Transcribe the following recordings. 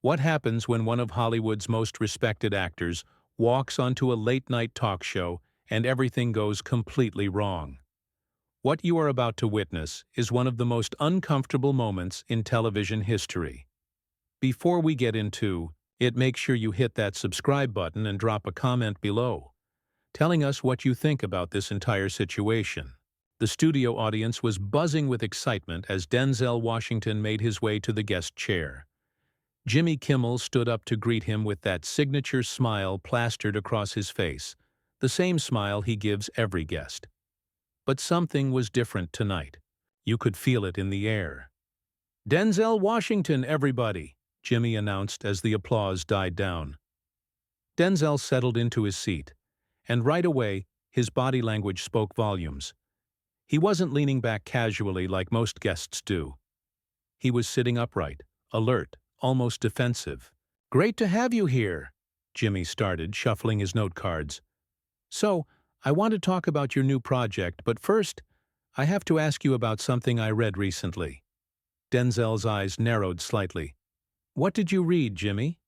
What happens when one of Hollywood's most respected actors walks onto a late-night talk show and everything goes completely wrong? What you are about to witness is one of the most uncomfortable moments in television history. Before we get into it, make sure you hit that subscribe button and drop a comment below, telling us what you think about this entire situation. The studio audience was buzzing with excitement as Denzel Washington made his way to the guest chair. Jimmy Kimmel stood up to greet him with that signature smile plastered across his face, the same smile he gives every guest. But something was different tonight. You could feel it in the air. "Denzel Washington, everybody," Jimmy announced as the applause died down. Denzel settled into his seat, and right away, his body language spoke volumes. He wasn't leaning back casually like most guests do. He was sitting upright, alert, almost defensive. "Great to have you here," Jimmy started, shuffling his note cards. "So, I want to talk about your new project, but first, I have to ask you about something I read recently." Denzel's eyes narrowed slightly. "What did you read, Jimmy?"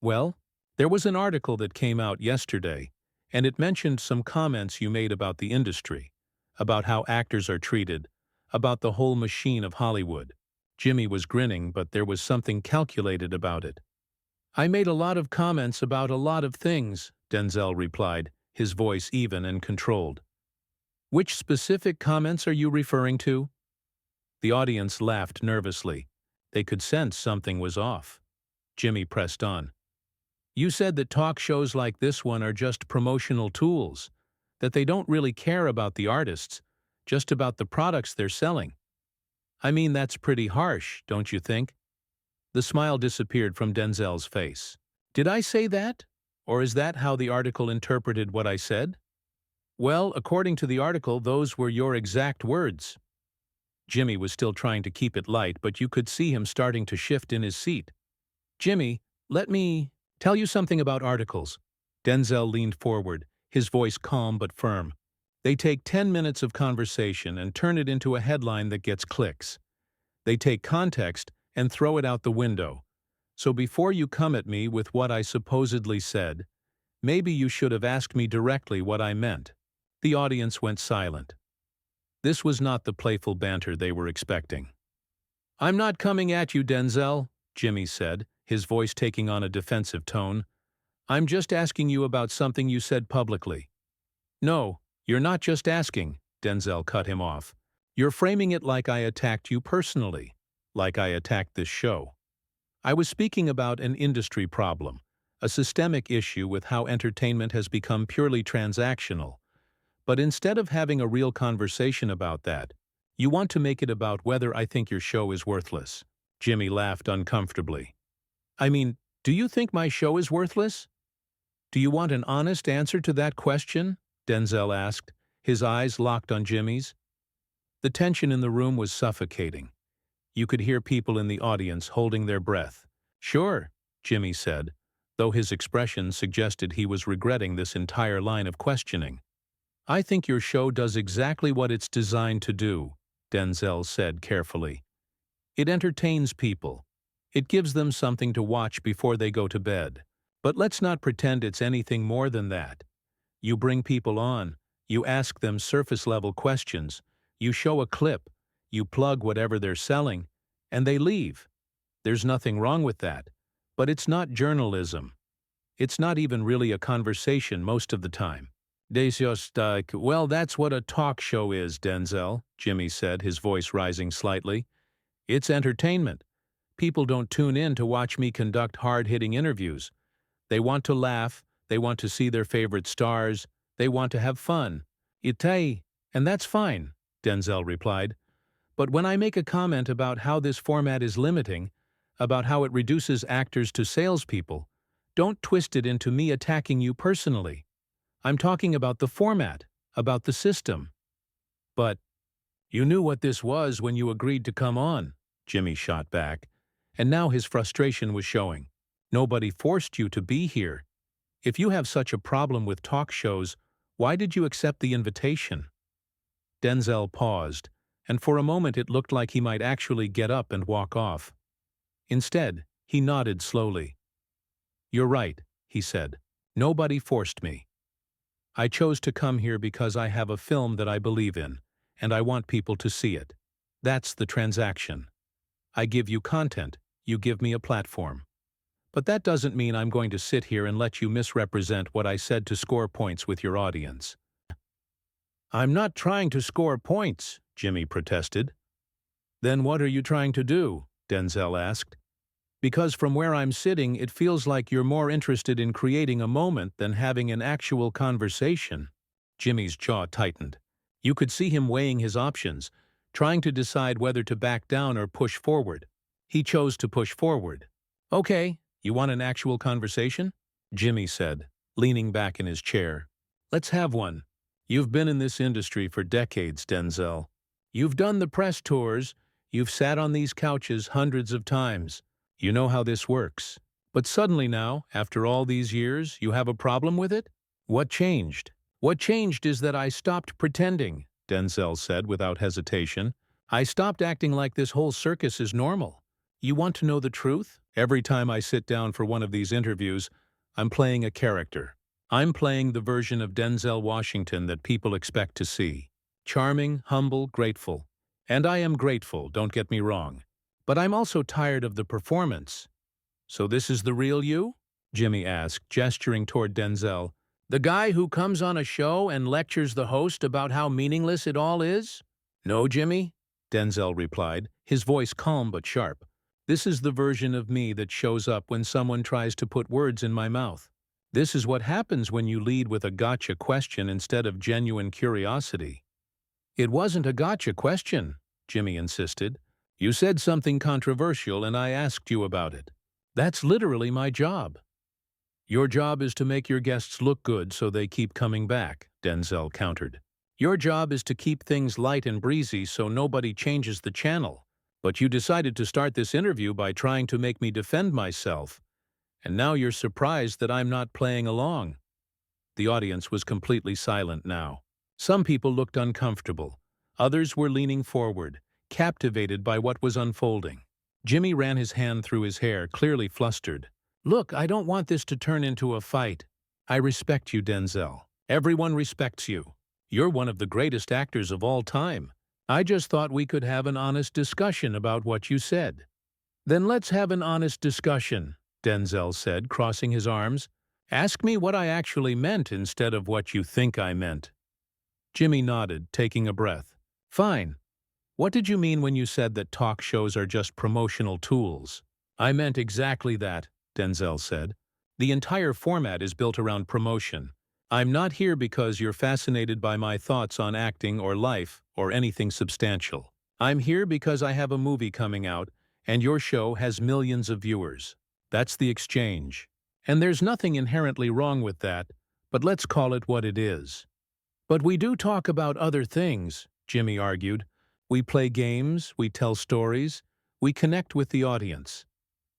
"Well, there was an article that came out yesterday, and it mentioned some comments you made about the industry, about how actors are treated, about the whole machine of Hollywood." Jimmy was grinning, but there was something calculated about it. "I made a lot of comments about a lot of things," Denzel replied, his voice even and controlled. "Which specific comments are you referring to?" The audience laughed nervously. They could sense something was off. Jimmy pressed on. "You said that talk shows like this one are just promotional tools, that they don't really care about the artists, just about the products they're selling. I mean, that's pretty harsh, don't you think?" The smile disappeared from Denzel's face. "Did I say that? Or is that how the article interpreted what I said?" "Well, according to the article, those were your exact words." Jimmy was still trying to keep it light, but you could see him starting to shift in his seat. "Jimmy, let me tell you something about articles." Denzel leaned forward, his voice calm but firm. "They take 10 minutes of conversation and turn it into a headline that gets clicks. They take context and throw it out the window. So before you come at me with what I supposedly said, maybe you should have asked me directly what I meant." The audience went silent. This was not the playful banter they were expecting. "I'm not coming at you, Denzel," Jimmy said, his voice taking on a defensive tone. "I'm just asking you about something you said publicly." "No, you're not just asking," Denzel cut him off. "You're framing it like I attacked you personally, like I attacked this show. I was speaking about an industry problem, a systemic issue with how entertainment has become purely transactional. But instead of having a real conversation about that, you want to make it about whether I think your show is worthless." Jimmy laughed uncomfortably. "I mean, do you think my show is worthless? Do you want an honest answer to that question?" Denzel asked, his eyes locked on Jimmy's. The tension in the room was suffocating. You could hear people in the audience holding their breath. "Sure," Jimmy said, though his expression suggested he was regretting this entire line of questioning. "I think your show does exactly what it's designed to do," Denzel said carefully. "It entertains people. It gives them something to watch before they go to bed. But let's not pretend it's anything more than that. You bring people on, you ask them surface-level questions, you show a clip, you plug whatever they're selling, and they leave. There's nothing wrong with that. But it's not journalism. It's not even really a conversation most of the time." "Well, that's what a talk show is, Denzel," Jimmy said, his voice rising slightly. "It's entertainment. People don't tune in to watch me conduct hard-hitting interviews. They want to laugh, they want to see their favorite stars, they want to have fun. And that's fine," Denzel replied. "But when I make a comment about how this format is limiting, about how it reduces actors to salespeople, don't twist it into me attacking you personally. I'm talking about the format, about the system." "But you knew what this was when you agreed to come on," Jimmy shot back, and now his frustration was showing. "Nobody forced you to be here. If you have such a problem with talk shows, why did you accept the invitation?" Denzel paused, and for a moment it looked like he might actually get up and walk off. Instead, He nodded slowly. "You're right," he said. "Nobody forced me. I chose to come here because I have a film that I believe in, and I want people to see it. That's the transaction. I give you content, you give me a platform. But that doesn't mean I'm going to sit here and let you misrepresent what I said to score points with your audience." "I'm not trying to score points," Jimmy protested. "Then what are you trying to do?" Denzel asked. "Because from where I'm sitting, it feels like you're more interested in creating a moment than having an actual conversation." Jimmy's jaw tightened. You could see him weighing his options, trying to decide whether to back down or push forward. He chose to push forward. "Okay, you want an actual conversation?" Jimmy said, leaning back in his chair. "Let's have one. You've been in this industry for decades, Denzel. You've done the press tours, you've sat on these couches hundreds of times. You know how this works. But suddenly now, after all these years, you have a problem with it? What changed?" "What changed is that I stopped pretending," Denzel said without hesitation. "I stopped acting like this whole circus is normal. You want to know the truth? Every time I sit down for one of these interviews, I'm playing a character. I'm playing the version of Denzel Washington that people expect to see. Charming, humble, grateful. And I am grateful, don't get me wrong. But I'm also tired of the performance." "So this is the real you?" Jimmy asked, gesturing toward Denzel. "The guy who comes on a show and lectures the host about how meaningless it all is?" "No, Jimmy," Denzel replied, his voice calm but sharp. "This is the version of me that shows up when someone tries to put words in my mouth. This is what happens when you lead with a gotcha question instead of genuine curiosity." "It wasn't a gotcha question," Jimmy insisted. "You said something controversial and I asked you about it. That's literally my job." "Your job is to make your guests look good so they keep coming back," Denzel countered. "Your job is to keep things light and breezy so nobody changes the channel. But you decided to start this interview by trying to make me defend myself. And now you're surprised that I'm not playing along." The audience was completely silent now. Some people looked uncomfortable. Others were leaning forward, captivated by what was unfolding. Jimmy ran his hand through his hair, clearly flustered. "Look, I don't want this to turn into a fight. I respect you, Denzel. Everyone respects you. You're one of the greatest actors of all time. I just thought we could have an honest discussion about what you said." "Then let's have an honest discussion," Denzel said, crossing his arms. "Ask me what I actually meant instead of what you think I meant." Jimmy nodded, taking a breath. "Fine. What did you mean when you said that talk shows are just promotional tools?" "I meant exactly that," Denzel said. "The entire format is built around promotion. I'm not here because you're fascinated by my thoughts on acting or life or anything substantial. I'm here because I have a movie coming out, and your show has millions of viewers. That's the exchange. And there's nothing inherently wrong with that, but let's call it what it is." "But we do talk about other things," Jimmy argued. "We play games, we tell stories, we connect with the audience."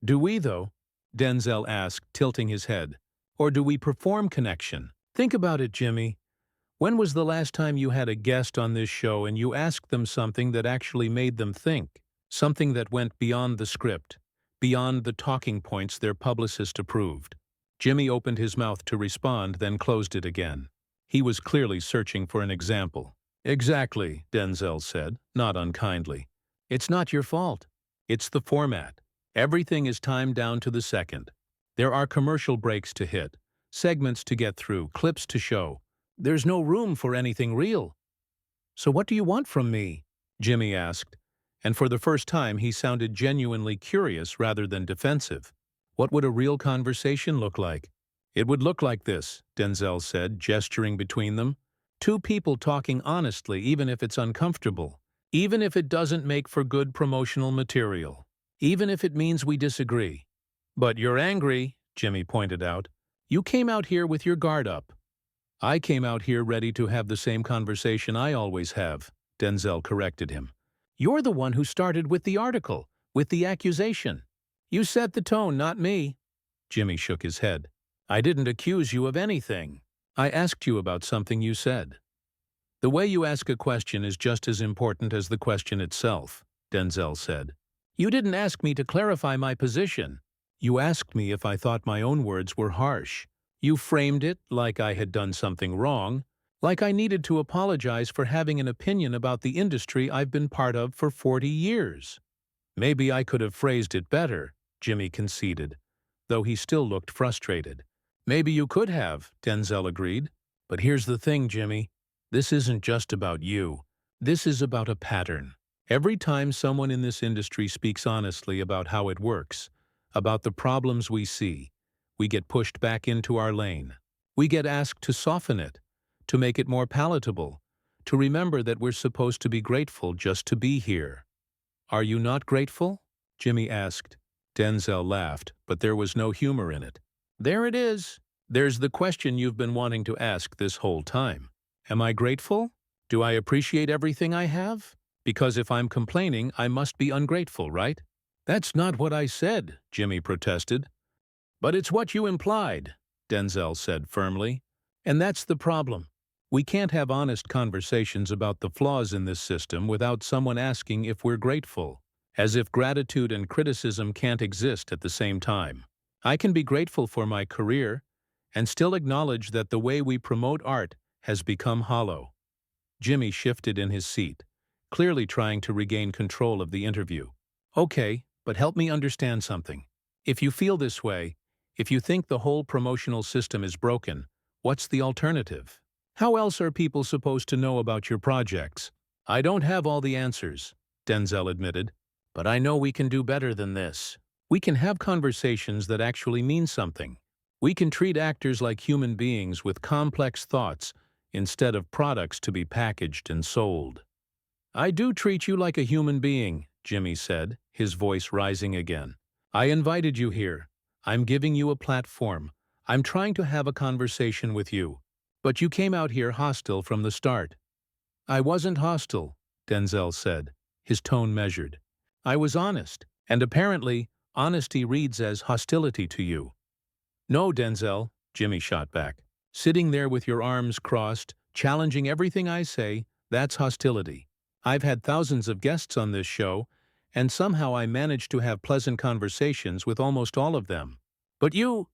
"Do we, though?" Denzel asked, tilting his head. "Or do we perform connection? Think about it, Jimmy. When was the last time you had a guest on this show and you asked them something that actually made them think? Something that went beyond the script, beyond the talking points their publicist approved?" Jimmy opened his mouth to respond, then closed it again. He was clearly searching for an example. "Exactly," Denzel said, not unkindly. "It's not your fault. It's the format. Everything is timed down to the second. There are commercial breaks to hit, segments to get through, clips to show. There's no room for anything real." "So what do you want from me?" Jimmy asked, and for the first time he sounded genuinely curious rather than defensive. "What would a real conversation look like?" "It would look like this," Denzel said, gesturing between them. "Two people talking honestly even if it's uncomfortable. Even if it doesn't make for good promotional material. Even if it means we disagree." "But you're angry," Jimmy pointed out. "You came out here with your guard up." "I came out here ready to have the same conversation I always have," Denzel corrected him. "You're the one who started with the article, with the accusation. You set the tone, not me." Jimmy shook his head. "I didn't accuse you of anything. I asked you about something you said." "The way you ask a question is just as important as the question itself," Denzel said. "You didn't ask me to clarify my position. You asked me if I thought my own words were harsh. You framed it like I had done something wrong, like I needed to apologize for having an opinion about the industry I've been part of for 40 years. Maybe I could have phrased it better, Jimmy conceded, though he still looked frustrated. Maybe you could have, Denzel agreed. But here's the thing, Jimmy. This isn't just about you. This is about a pattern. Every time someone in this industry speaks honestly about how it works, about the problems we see, we get pushed back into our lane. We get asked to soften it, to make it more palatable, to remember that we're supposed to be grateful just to be here. Are you not grateful? Jimmy asked. Denzel laughed, but there was no humor in it. There it is. There's the question you've been wanting to ask this whole time. Am I grateful? Do I appreciate everything I have? Because if I'm complaining, I must be ungrateful, right? That's not what I said, Jimmy protested. But it's what you implied, Denzel said firmly. And that's the problem. We can't have honest conversations about the flaws in this system without someone asking if we're grateful, as if gratitude and criticism can't exist at the same time. I can be grateful for my career and still acknowledge that the way we promote art has become hollow. Jimmy shifted in his seat, clearly trying to regain control of the interview. Okay, but help me understand something. If you feel this way, if you think the whole promotional system is broken, what's the alternative? How else are people supposed to know about your projects? I don't have all the answers, Denzel admitted, but I know we can do better than this. We can have conversations that actually mean something. We can treat actors like human beings with complex thoughts instead of products to be packaged and sold. I do treat you like a human being, Jimmy said, his voice rising again. I invited you here. I'm giving you a platform. I'm trying to have a conversation with you. But you came out here hostile from the start. I wasn't hostile, Denzel said, his tone measured. I was honest, and apparently, honesty reads as hostility to you. No, Denzel, Jimmy shot back. Sitting there with your arms crossed, challenging everything I say, that's hostility. I've had thousands of guests on this show, and somehow I managed to have pleasant conversations with almost all of them. But you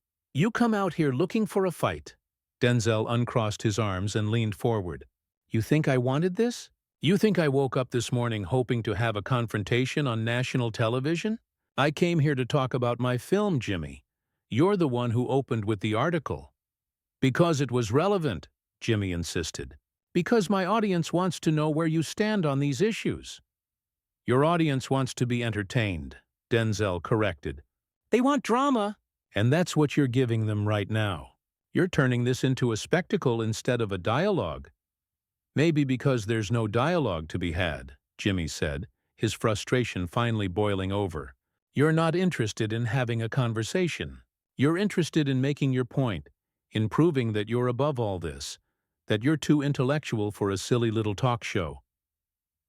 come out here looking for a fight. Denzel uncrossed his arms and leaned forward. You think I wanted this? You think I woke up this morning hoping to have a confrontation on national television? I came here to talk about my film, Jimmy. You're the one who opened with the article. Because it was relevant, Jimmy insisted. Because my audience wants to know where you stand on these issues. Your audience wants to be entertained, Denzel corrected. They want drama. And that's what you're giving them right now. You're turning this into a spectacle instead of a dialogue. Maybe because there's no dialogue to be had, Jimmy said, his frustration finally boiling over. You're not interested in having a conversation. You're interested in making your point, in proving that you're above all this, that you're too intellectual for a silly little talk show.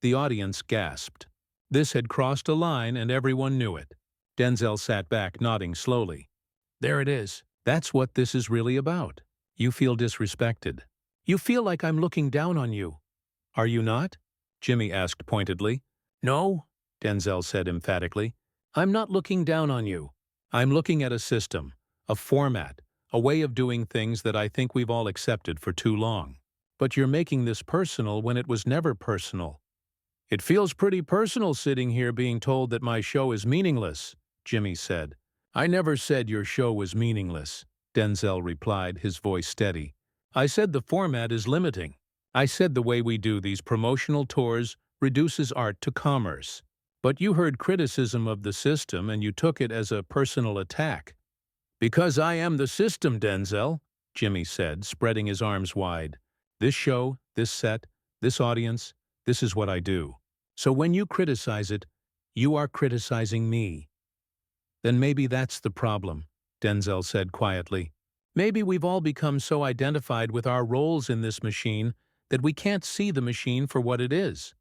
The audience gasped. This had crossed a line and everyone knew it. Denzel sat back, nodding slowly. There it is. That's what this is really about. You feel disrespected. You feel like I'm looking down on you. Are you not? Jimmy asked pointedly. No, Denzel said emphatically. I'm not looking down on you. I'm looking at a system, a format, a way of doing things that I think we've all accepted for too long. But you're making this personal when it was never personal. It feels pretty personal sitting here being told that my show is meaningless, Jimmy said. I never said your show was meaningless, Denzel replied, his voice steady. I said the format is limiting. I said the way we do these promotional tours reduces art to commerce. But you heard criticism of the system and you took it as a personal attack. Because I am the system, Denzel, Jimmy said, spreading his arms wide. This show, this set, this audience, this is what I do. So when you criticize it, you are criticizing me. Then maybe that's the problem, Denzel said quietly. Maybe we've all become so identified with our roles in this machine that we can't see the machine for what it is.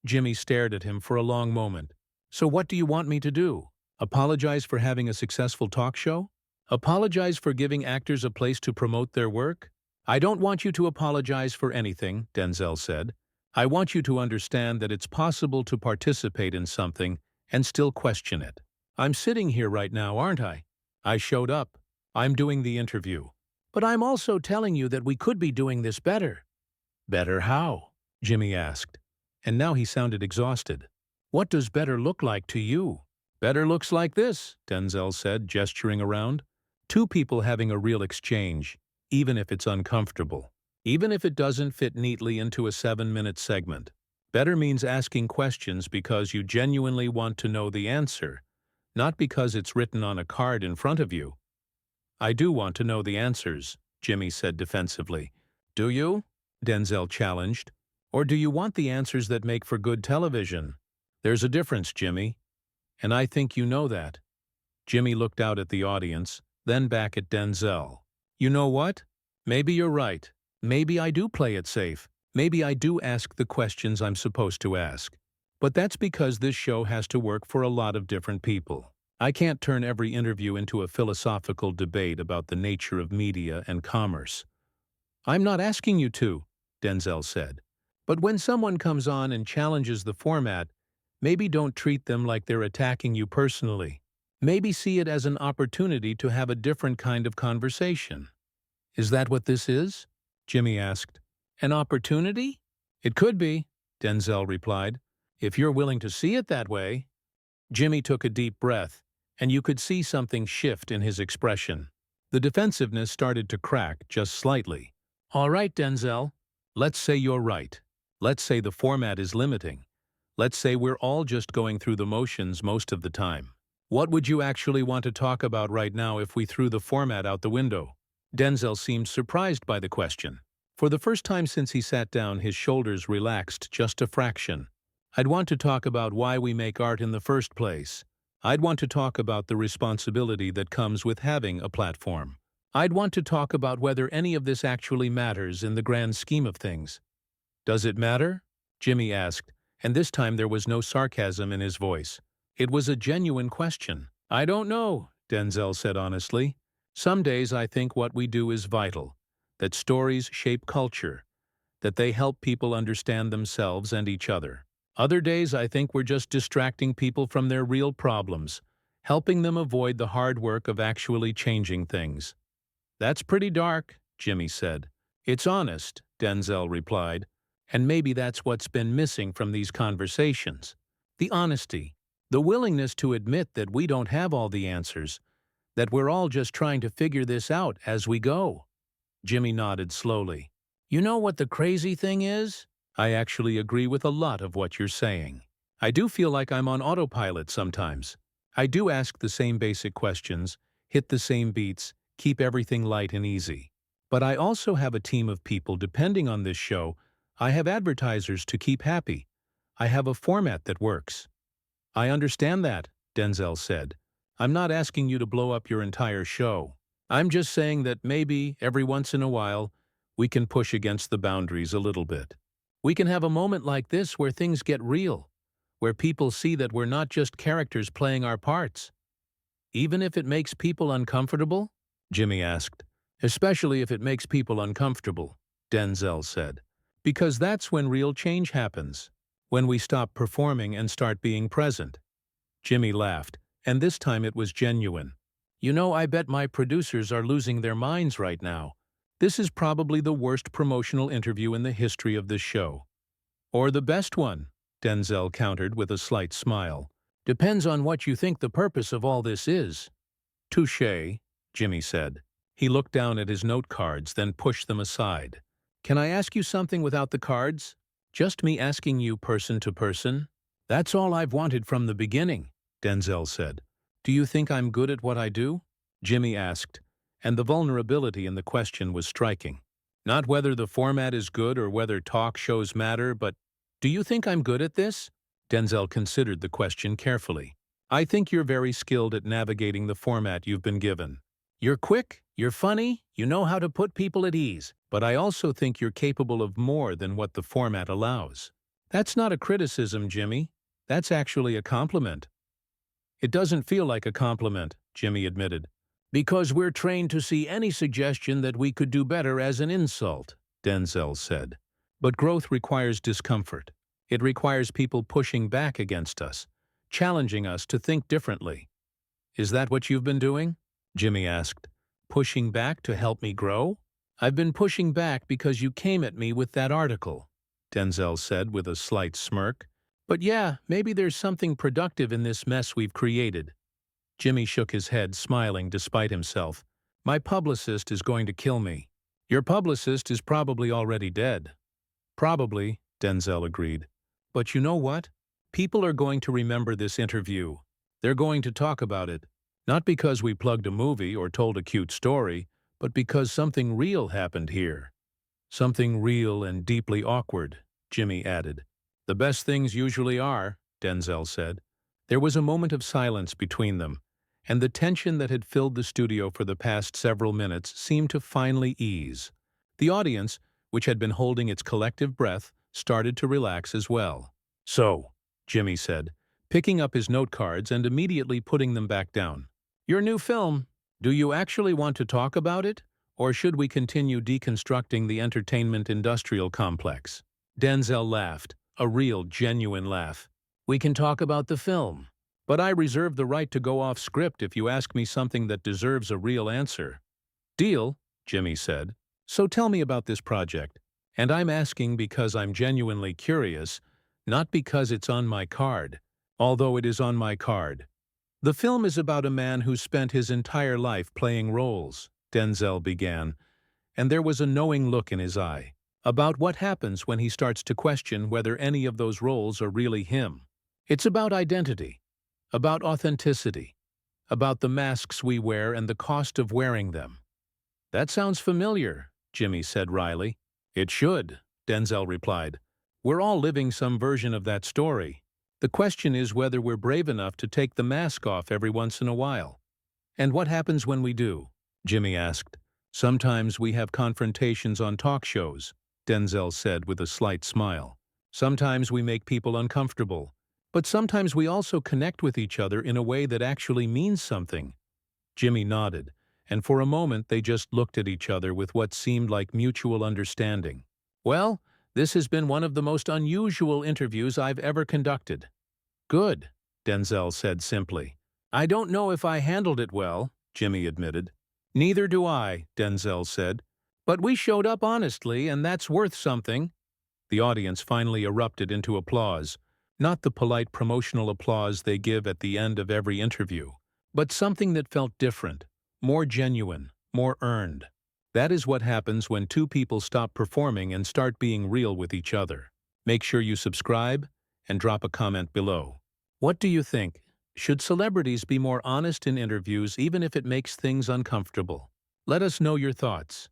Jimmy stared at him for a long moment. So what do you want me to do? Apologize for having a successful talk show? Apologize for giving actors a place to promote their work? I don't want you to apologize for anything, Denzel said. I want you to understand that it's possible to participate in something and still question it. I'm sitting here right now, aren't I? I showed up. I'm doing the interview. But I'm also telling you that we could be doing this better. Better how? Jimmy asked. And now he sounded exhausted. What does better look like to you? Better looks like this, Denzel said, gesturing around. Two people having a real exchange, even if it's uncomfortable. Even if it doesn't fit neatly into a 7-minute segment. Better means asking questions because you genuinely want to know the answer, not because it's written on a card in front of you. I do want to know the answers, Jimmy said defensively. Do you? Denzel challenged. Or do you want the answers that make for good television? There's a difference, Jimmy. And I think you know that. Jimmy looked out at the audience, then back at Denzel. You know what? Maybe you're right. Maybe I do play it safe. Maybe I do ask the questions I'm supposed to ask. But that's because this show has to work for a lot of different people. I can't turn every interview into a philosophical debate about the nature of media and commerce. I'm not asking you to, Denzel said. But when someone comes on and challenges the format, maybe don't treat them like they're attacking you personally. Maybe see it as an opportunity to have a different kind of conversation. Is that what this is? Jimmy asked. An opportunity? It could be, Denzel replied. If you're willing to see it that way. Jimmy took a deep breath, and you could see something shift in his expression. The defensiveness started to crack just slightly. All right, Denzel. Let's say you're right. Let's say the format is limiting. Let's say we're all just going through the motions most of the time. What would you actually want to talk about right now if we threw the format out the window? Denzel seemed surprised by the question. For the first time since he sat down, his shoulders relaxed just a fraction. I'd want to talk about why we make art in the first place. I'd want to talk about the responsibility that comes with having a platform. I'd want to talk about whether any of this actually matters in the grand scheme of things. Does it matter? Jimmy asked, and this time there was no sarcasm in his voice. It was a genuine question. I don't know, Denzel said honestly. Some days I think what we do is vital, that stories shape culture, that they help people understand themselves and each other. Other days I think we're just distracting people from their real problems, helping them avoid the hard work of actually changing things. That's pretty dark, Jimmy said. It's honest, Denzel replied, and maybe that's what's been missing from these conversations. The honesty, the willingness to admit that we don't have all the answers, that we're all just trying to figure this out as we go. Jimmy nodded slowly. You know what the crazy thing is? I actually agree with a lot of what you're saying. I do feel like I'm on autopilot sometimes. I do ask the same basic questions, hit the same beats, keep everything light and easy. But I also have a team of people depending on this show. I have advertisers to keep happy. I have a format that works. I understand that, Denzel said. I'm not asking you to blow up your entire show. I'm just saying that maybe, every once in a while, we can push against the boundaries a little bit. We can have a moment like this where things get real, where people see that we're not just characters playing our parts. Even if it makes people uncomfortable? Jimmy asked. Especially if it makes people uncomfortable, Denzel said. Because that's when real change happens. When we stop performing and start being present. Jimmy laughed, and this time it was genuine. You know, I bet my producers are losing their minds right now. This is probably the worst promotional interview in the history of this show. Or the best one, Denzel countered with a slight smile. Depends on what you think the purpose of all this is. Touché, Jimmy said. He looked down at his note cards, then pushed them aside. Can I ask you something without the cards? Just me asking you person to person? That's all I've wanted from the beginning, Denzel said. Do you think I'm good at what I do? Jimmy asked, and the vulnerability in the question was striking. Not whether the format is good or whether talk shows matter, but do you think I'm good at this? Denzel considered the question carefully. I think you're very skilled at navigating the format you've been given. You're quick, you're funny, you know how to put people at ease, but I also think you're capable of more than what the format allows. That's not a criticism, Jimmy. That's actually a compliment. It doesn't feel like a compliment, Jimmy admitted. Because we're trained to see any suggestion that we could do better as an insult, Denzel said. But growth requires discomfort. It requires people pushing back against us, challenging us to think differently. Is that what you've been doing? Jimmy asked. Pushing back to help me grow? I've been pushing back because you came at me with that article, Denzel said with a slight smirk. But yeah, maybe there's something productive in this mess we've created. Jimmy shook his head, smiling despite himself. My publicist is going to kill me. Your publicist is probably already dead. Probably, Denzel agreed. But you know what? People are going to remember this interview. They're going to talk about it. Not because we plugged a movie or told a cute story, but because something real happened here. Something real and deeply awkward, Jimmy added. The best things usually are, Denzel said. There was a moment of silence between them, and the tension that had filled the studio for the past several minutes seemed to finally ease. The audience, which had been holding its collective breath, started to relax as well. So, Jimmy said, picking up his note cards and immediately putting them back down. Your new film, do you actually want to talk about it? Or should we continue deconstructing the entertainment industrial complex? Denzel laughed, a real, genuine laugh. We can talk about the film. But I reserve the right to go off script if you ask me something that deserves a real answer. Deal, Jimmy said. So tell me about this project. And I'm asking because I'm genuinely curious, not because it's on my card, although it is on my card. The film is about a man who spent his entire life playing roles, Denzel began, and there was a knowing look in his eye, about what happens when he starts to question whether any of those roles are really him. It's about identity, about authenticity, about the masks we wear and the cost of wearing them. That sounds familiar, Jimmy said wryly. It should, Denzel replied. We're all living some version of that story. The question is whether we're brave enough to take the mask off every once in a while. And what happens when we do? Jimmy asked. Sometimes we have confrontations on talk shows, Denzel said with a slight smile. Sometimes we make people uncomfortable, but sometimes we also connect with each other in a way that actually means something. Jimmy nodded, and for a moment they just looked at each other with what seemed like mutual understanding. Well, this has been one of the most unusual interviews I've ever conducted. Good, Denzel said simply. I don't know if I handled it well, Jimmy admitted. Neither do I, Denzel said. But we showed up honestly, and that's worth something. The audience finally erupted into applause, not the polite promotional applause they give at the end of every interview, but something that felt different, more genuine, more earned. That is what happens when two people stop performing and start being real with each other. Make sure you subscribe and drop a comment below. What do you think? Should celebrities be more honest in interviews even if it makes things uncomfortable? Let us know your thoughts.